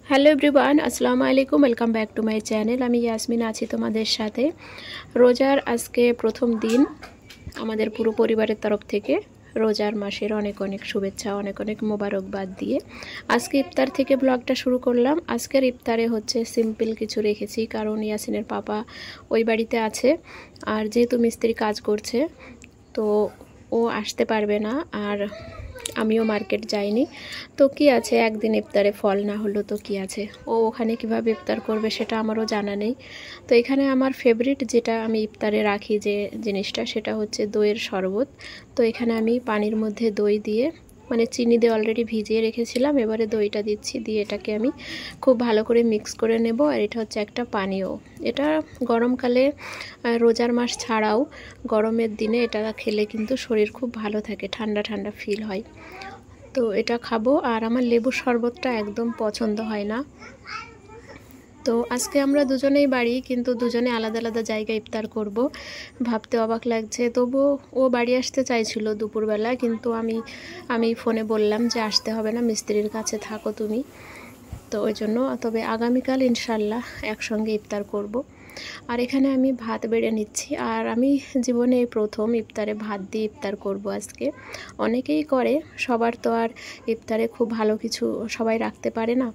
Hello everyone, আসসালামু আলাইকুম। Welcome back to my channel. আমি ইয়াসমিন আছি তোমাদের সাথে। রোজার আজকে প্রথম দিন। আমাদের পুরো পরিবারের তরফ থেকে রোজার মাসের অনেক অনেক শুভেচ্ছা, অনেক অনেক মোবারকবাদ দিয়ে আজকে ইফতার থেকে ব্লগটা শুরু করলাম। আজকের ইফতারে হচ্ছে সিম্পল কিছু রেখেছি, কারণ ইয়াসিনের পাপা ওই বাড়িতে আছে, আর যেহেতু মিস্ত্রি কাজ করছে তো ও আসতে পারবে না, আর আমিও মার্কেট যাইনি। তো কি আছে, একদিন ইফতারে ফল না হলো তো কি আছে, ও ওখানে কিভাবে ইফতার করবে সেটা আমারও জানা নেই। তো এখানে আমার ফেভারিট যেটা আমি ইফতারে রাখি যে জিনিসটা, সেটা হচ্ছে দইয়ের শরবত। তো এখানে আমি পানির মধ্যে দই দিয়ে, মানে চিনি দিয়ে অলরেডি ভিজিয়ে রেখেছিলাম, এবারে দইটা দিচ্ছি, দিয়ে এটাকে আমি খুব ভালো করে মিক্স করে নেব। আর এটা হচ্ছে একটা পানীয়, এটা গরমকালে রোজার মাস ছাড়াও গরমের দিনে এটা খেলে কিন্তু শরীর খুব ভালো থাকে, ঠান্ডা ঠান্ডা ফিল হয়। তো এটা খাবো। আর আমার লেবুর শরবতটা একদম পছন্দ হয় না। তো আজকে আমরা দুজনেই বাড়ি, কিন্তু দুজনে আলাদা আলাদা জায়গায় ইফতার করব। ভাবতে অবাক লাগছে, তবুও ও বাড়ি আসতে চাইছিল দুপুরবেলা, কিন্তু আমি ফোনে বললাম যে আসতে হবে না, মিস্ত্রির কাছে থাকো তুমি। তো ওই জন্য, তবে আগামীকাল ইনশাল্লাহ একসঙ্গে ইফতার করব। আর এখানে আমি ভাত বেড়ে নিচ্ছি, আর আমি জীবনে এই প্রথম ইফতারে ভাত দিয়ে ইফতার করব আজকে। অনেকেই করে, সবার তো আর ইফতারে খুব ভালো কিছু সবাই রাখতে পারে না।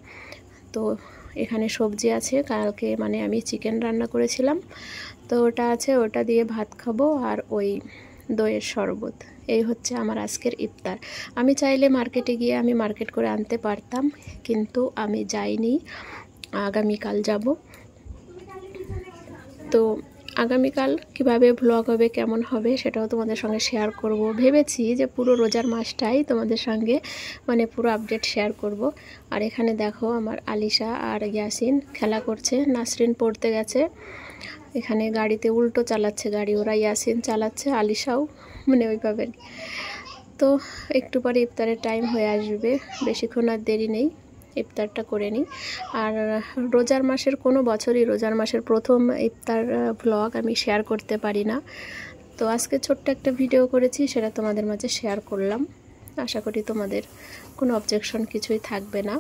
তো এখানে সবজি আছে, কালকে মানে আমি চিকেন রান্না করেছিলাম, তো ওটা আছে, ওটা দিয়ে ভাত খাবো। আর ওই দইয়ের শরবত, এই হচ্ছে আমার আজকের ইফতার। আমি চাইলে মার্কেটে গিয়ে আমি মার্কেট করে আনতে পারতাম, কিন্তু আমি যাইনি, আগামীকাল যাব। তো আগামীকাল কিভাবে ভ্লগ হবে, কেমন হবে, সেটাও তোমাদের সঙ্গে শেয়ার করব। ভেবেছি যে পুরো রোজার মাসটাই তোমাদের সঙ্গে মানে পুরো আপডেট শেয়ার করব। আর এখানে দেখো আমার আলিশা আর ইয়াসিন খেলা করছে, নাসরিন পড়তে গেছে। এখানে গাড়িতে উল্টো চালাচ্ছে গাড়ি, ওরা ইয়াসিন চালাচ্ছে, আলিশাও মানে ওইভাবে। তো একটু পরে ইফতারের টাইম হয়ে আসবে, বেশিক্ষণ আর দেরি নেই, ইফতারটা করে নিই। আর রোজার মাসের কোনো বছরই রোজার মাসের প্রথম ইফতার ভ্লগ আমি শেয়ার করতে পারি না। তো আজকে ছোট্ট একটা ভিডিও করেছি, সেটা তোমাদের মাঝে শেয়ার করলাম। আশা করি তোমাদের কোনো অবজেকশন কিছুই থাকবে না।